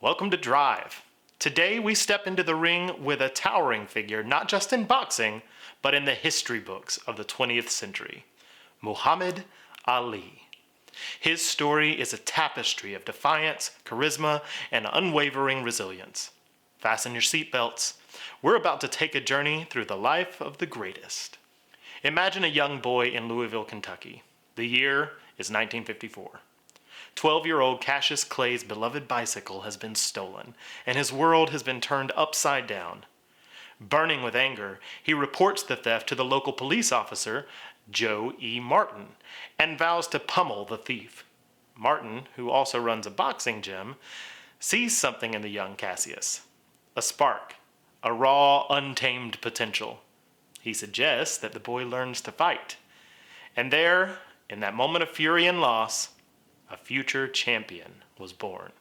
Welcome to Drive. Today we step into the ring with a towering figure not just in boxing, but in the history books of the 20th century, Muhammad Ali. His story is a tapestry of defiance, charisma, and unwavering resilience. Fasten your seatbelts. We're about to take a journey through the life of the greatest. Imagine a young boy in Louisville, Kentucky. The year is 1954. 12-year-old Cassius Clay's beloved bicycle has been stolen, and his world has been turned upside down. Burning with anger, he reports the theft to the local police officer, Joe E. Martin, and vows to pummel the thief. Martin, who also runs a boxing gym, sees something in the young Cassius. A spark, a raw, untamed potential. He suggests that the boy learns to fight. And there, in that moment of fury and loss, a future champion was born.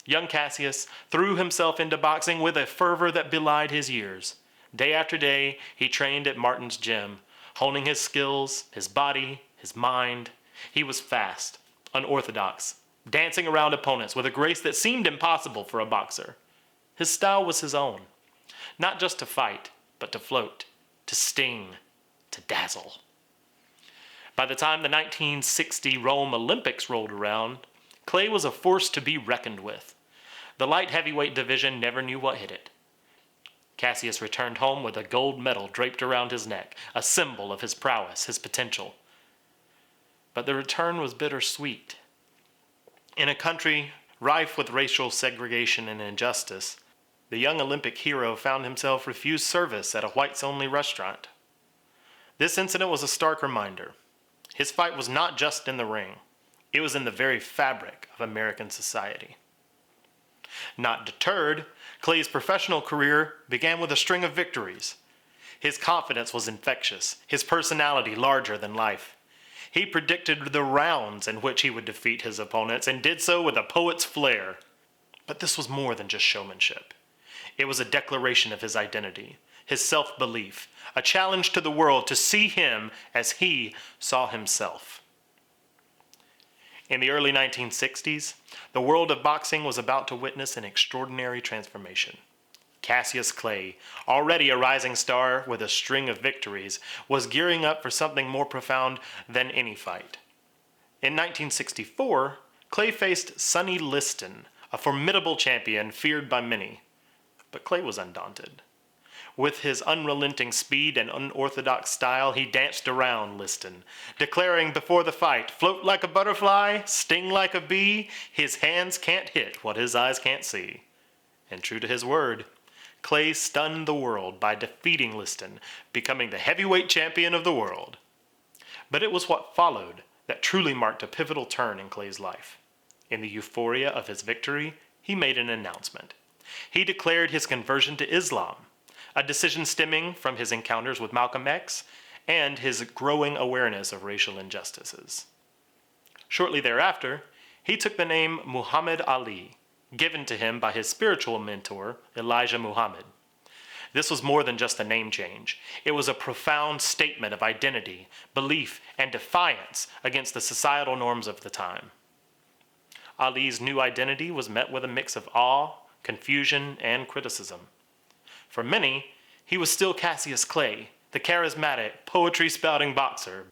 Young Cassius threw himself into boxing with a fervor that belied his years. Day after day, he trained at Martin's gym, honing his skills, his body, his mind. He was fast, unorthodox, dancing around opponents with a grace that seemed impossible for a boxer. His style was his own, not just to fight, but to float, to sting, to dazzle. By the time the 1960 Rome Olympics rolled around, Clay was a force to be reckoned with. The light heavyweight division never knew what hit it. Cassius returned home with a gold medal draped around his neck, a symbol of his prowess, his potential. But the return was bittersweet. In a country rife with racial segregation and injustice, the young Olympic hero found himself refused service at a whites-only restaurant. This incident was a stark reminder. His fight was not just in the ring. It was in the very fabric of American society. Not deterred, Clay's professional career began with a string of victories. His confidence was infectious, his personality larger than life. He predicted the rounds in which he would defeat his opponents and did so with a poet's flair. But this was more than just showmanship. It was a declaration of his identity, his self-belief, a challenge to the world to see him as he saw himself. In the early 1960s, the world of boxing was about to witness an extraordinary transformation. Cassius Clay, already a rising star with a string of victories, was gearing up for something more profound than any fight. In 1964, Clay faced Sonny Liston, a formidable champion feared by many. But Clay was undaunted. With his unrelenting speed and unorthodox style, he danced around Liston, declaring before the fight, "Float like a butterfly, sting like a bee, his hands can't hit what his eyes can't see." And true to his word, Clay stunned the world by defeating Liston, becoming the heavyweight champion of the world. But it was what followed that truly marked a pivotal turn in Clay's life. In the euphoria of his victory, he made an announcement. He declared his conversion to Islam, a decision stemming from his encounters with Malcolm X and his growing awareness of racial injustices. Shortly thereafter, he took the name Muhammad Ali, given to him by his spiritual mentor, Elijah Muhammad. This was more than just a name change. It was a profound statement of identity, belief, and defiance against the societal norms of the time. Ali's new identity was met with a mix of awe, confusion, and criticism. For many, he was still Cassius Clay, the charismatic, poetry-spouting boxer.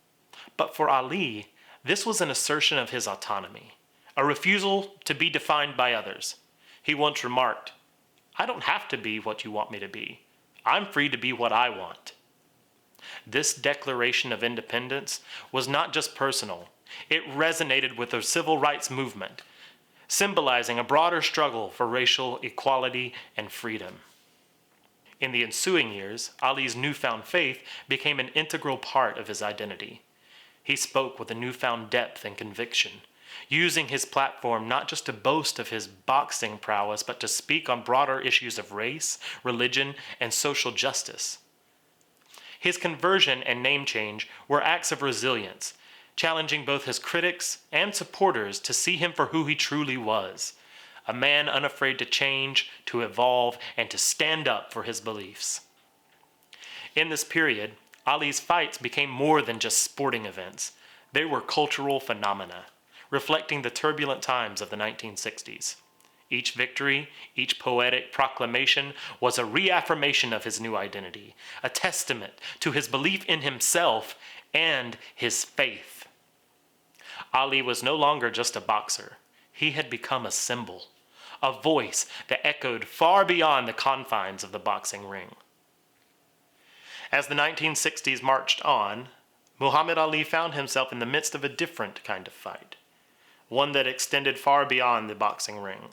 But for Ali, this was an assertion of his autonomy, a refusal to be defined by others. He once remarked, "I don't have to be what you want me to be. I'm free to be what I want." This declaration of independence was not just personal. It resonated with the civil rights movement, symbolizing a broader struggle for racial equality and freedom. In the ensuing years, Ali's newfound faith became an integral part of his identity. He spoke with a newfound depth and conviction, using his platform not just to boast of his boxing prowess, but to speak on broader issues of race, religion, and social justice. His conversion and name change were acts of resilience, challenging both his critics and supporters to see him for who he truly was, a man unafraid to change, to evolve, and to stand up for his beliefs. In this period, Ali's fights became more than just sporting events. They were cultural phenomena, reflecting the turbulent times of the 1960s. Each victory, each poetic proclamation was a reaffirmation of his new identity, a testament to his belief in himself and his faith. Ali was no longer just a boxer. He had become a symbol, a voice that echoed far beyond the confines of the boxing ring. As the 1960s marched on, Muhammad Ali found himself in the midst of a different kind of fight, one that extended far beyond the boxing ring.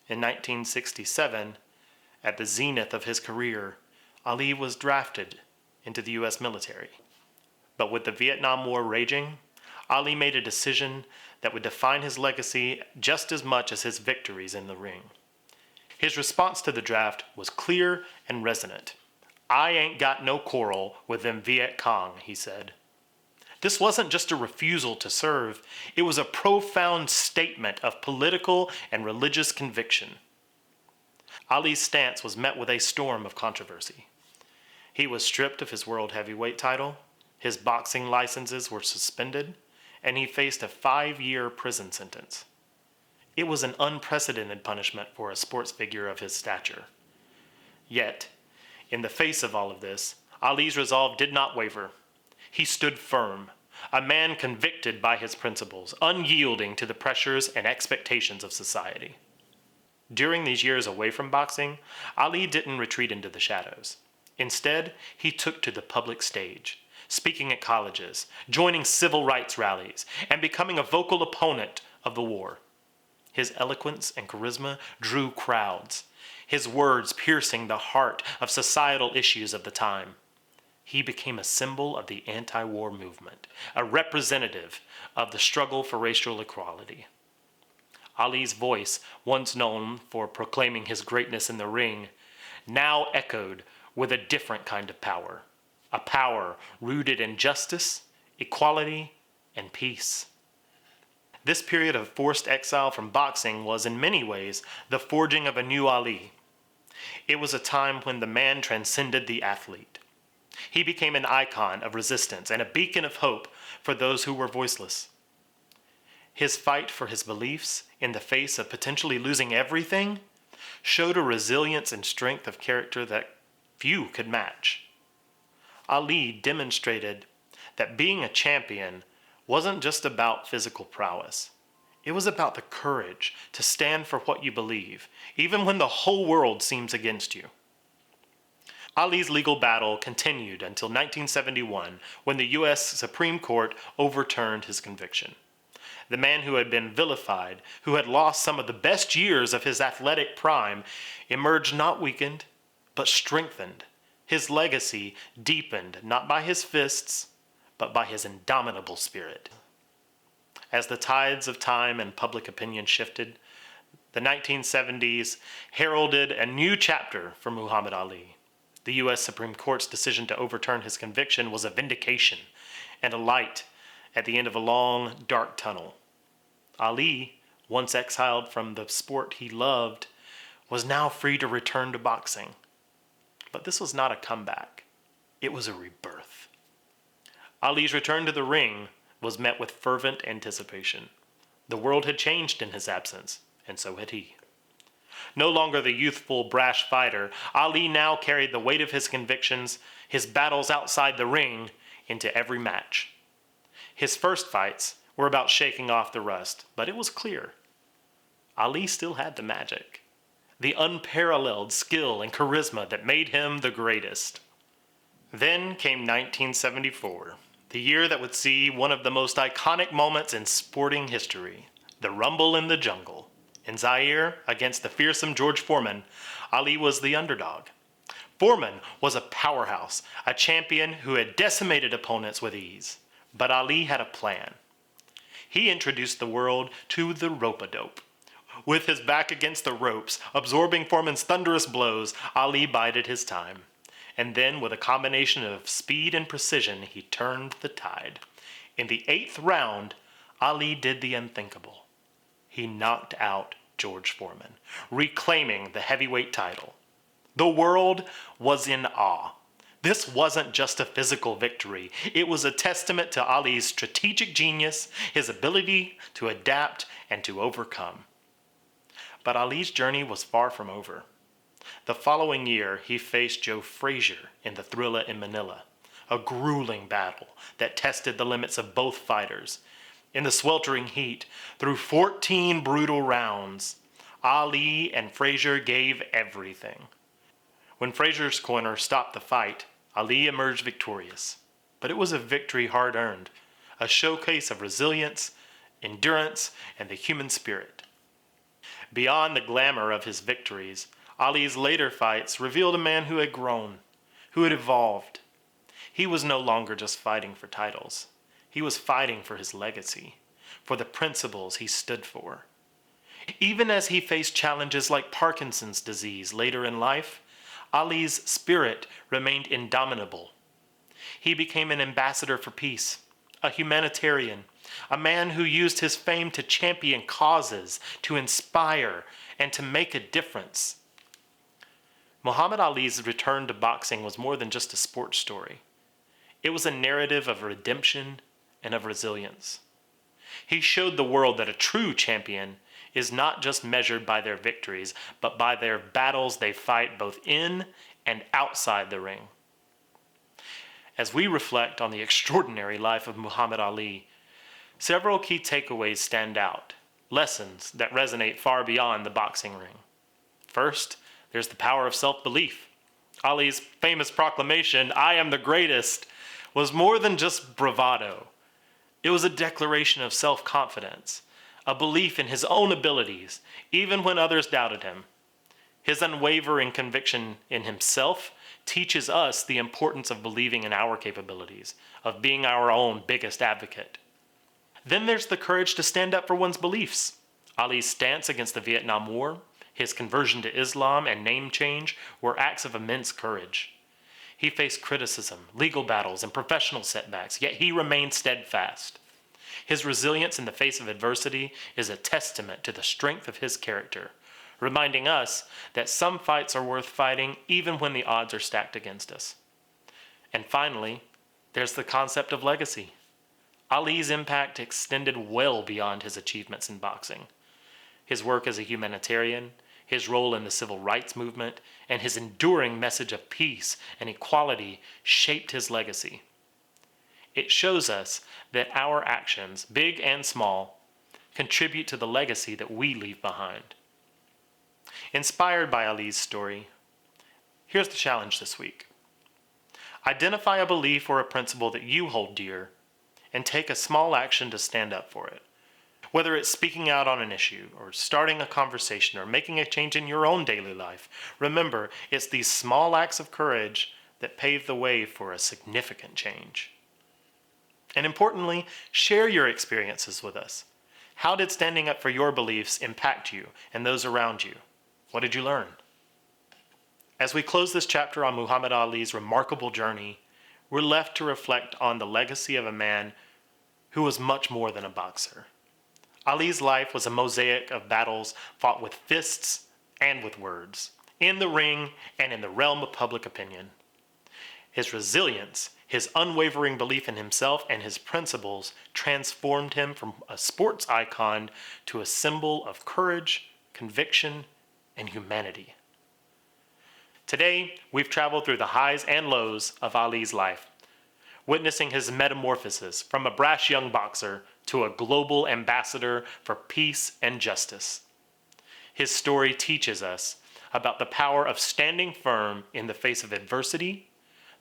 In 1967, at the zenith of his career, Ali was drafted into the U.S. military. But with the Vietnam War raging, Ali made a decision that would define his legacy just as much as his victories in the ring. His response to the draft was clear and resonant. "I ain't got no quarrel with them Viet Cong," he said. This wasn't just a refusal to serve, it was a profound statement of political and religious conviction. Ali's stance was met with a storm of controversy. He was stripped of his world heavyweight title, his boxing licenses were suspended, and he faced a 5-year prison sentence. It was an unprecedented punishment for a sports figure of his stature. Yet, in the face of all of this, Ali's resolve did not waver. He stood firm, a man convicted by his principles, unyielding to the pressures and expectations of society. During these years away from boxing, Ali didn't retreat into the shadows. Instead, he took to the public stage, speaking at colleges, joining civil rights rallies, and becoming a vocal opponent of the war. His eloquence and charisma drew crowds, his words piercing the heart of societal issues of the time. He became a symbol of the anti-war movement, a representative of the struggle for racial equality. Ali's voice, once known for proclaiming his greatness in the ring, now echoed with a different kind of power, a power rooted in justice, equality, and peace. This period of forced exile from boxing was in many ways the forging of a new Ali. It was a time when the man transcended the athlete. He became an icon of resistance and a beacon of hope for those who were voiceless. His fight for his beliefs in the face of potentially losing everything showed a resilience and strength of character that few could match. Ali demonstrated that being a champion wasn't just about physical prowess. It was about the courage to stand for what you believe, even when the whole world seems against you. Ali's legal battle continued until 1971, when the U.S. Supreme Court overturned his conviction. The man who had been vilified, who had lost some of the best years of his athletic prime, emerged not weakened, but strengthened. His legacy deepened not by his fists, but by his indomitable spirit. As the tides of time and public opinion shifted, the 1970s heralded a new chapter for Muhammad Ali. The U.S. Supreme Court's decision to overturn his conviction was a vindication and a light at the end of a long, dark tunnel. Ali, once exiled from the sport he loved, was now free to return to boxing. But this was not a comeback. It was a rebirth. Ali's return to the ring was met with fervent anticipation. The world had changed in his absence, and so had he. No longer the youthful, brash fighter, Ali now carried the weight of his convictions, his battles outside the ring, into every match. His first fights were about shaking off the rust, but it was clear. Ali still had the magic, the unparalleled skill and charisma that made him the greatest. Then came 1974, the year that would see one of the most iconic moments in sporting history, the Rumble in the Jungle. In Zaire, against the fearsome George Foreman, Ali was the underdog. Foreman was a powerhouse, a champion who had decimated opponents with ease. But Ali had a plan. He introduced the world to the rope-a-dope. With his back against the ropes, absorbing Foreman's thunderous blows, Ali bided his time. And then, with a combination of speed and precision, he turned the tide. In the 8th round, Ali did the unthinkable. He knocked out George Foreman, reclaiming the heavyweight title. The world was in awe. This wasn't just a physical victory. It was a testament to Ali's strategic genius, his ability to adapt and to overcome. But Ali's journey was far from over. The following year, he faced Joe Frazier in the Thrilla in Manila, a grueling battle that tested the limits of both fighters. In the sweltering heat, through 14 brutal rounds, Ali and Frazier gave everything. When Frazier's corner stopped the fight, Ali emerged victorious. But it was a victory hard-earned, a showcase of resilience, endurance, and the human spirit. Beyond the glamour of his victories, Ali's later fights revealed a man who had grown, who had evolved. He was no longer just fighting for titles. He was fighting for his legacy, for the principles he stood for. Even as he faced challenges like Parkinson's disease later in life, Ali's spirit remained indomitable. He became an ambassador for peace, a humanitarian, a man who used his fame to champion causes, to inspire, and to make a difference. Muhammad Ali's return to boxing was more than just a sports story. It was a narrative of redemption and of resilience. He showed the world that a true champion is not just measured by their victories, but by their battles they fight both in and outside the ring. As we reflect on the extraordinary life of Muhammad Ali, several key takeaways stand out, lessons that resonate far beyond the boxing ring. First, there's the power of self-belief. Ali's famous proclamation, "I am the greatest," was more than just bravado. It was a declaration of self-confidence, a belief in his own abilities, even when others doubted him. His unwavering conviction in himself teaches us the importance of believing in our capabilities, of being our own biggest advocate. Then there's the courage to stand up for one's beliefs. Ali's stance against the Vietnam War, his conversion to Islam, and name change were acts of immense courage. He faced criticism, legal battles, and professional setbacks, yet he remained steadfast. His resilience in the face of adversity is a testament to the strength of his character, reminding us that some fights are worth fighting even when the odds are stacked against us. And finally, there's the concept of legacy. Ali's impact extended well beyond his achievements in boxing. His work as a humanitarian, his role in the civil rights movement, and his enduring message of peace and equality shaped his legacy. It shows us that our actions, big and small, contribute to the legacy that we leave behind. Inspired by Ali's story, here's the challenge this week. Identify a belief or a principle that you hold dear and take a small action to stand up for it. Whether it's speaking out on an issue, or starting a conversation, or making a change in your own daily life, remember, it's these small acts of courage that pave the way for a significant change. And importantly, share your experiences with us. How did standing up for your beliefs impact you and those around you? What did you learn? As we close this chapter on Muhammad Ali's remarkable journey, we're left to reflect on the legacy of a man who was much more than a boxer. Ali's life was a mosaic of battles fought with fists and with words, in the ring and in the realm of public opinion. His resilience, his unwavering belief in himself and his principles transformed him from a sports icon to a symbol of courage, conviction, and humanity. Today, we've traveled through the highs and lows of Ali's life, witnessing his metamorphosis from a brash young boxer to a global ambassador for peace and justice. His story teaches us about the power of standing firm in the face of adversity,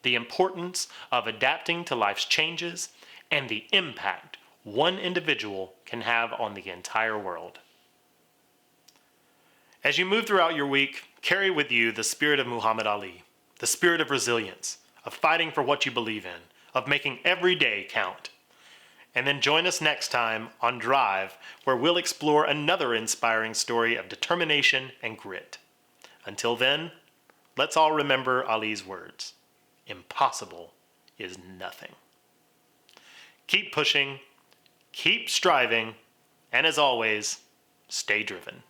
the importance of adapting to life's changes, and the impact one individual can have on the entire world. As you move throughout your week, carry with you the spirit of Muhammad Ali, the spirit of resilience, of fighting for what you believe in, of making every day count. And then join us next time on Drive, where we'll explore another inspiring story of determination and grit. Until then, let's all remember Ali's words. Impossible is nothing. Keep pushing, keep striving, and as always, stay driven.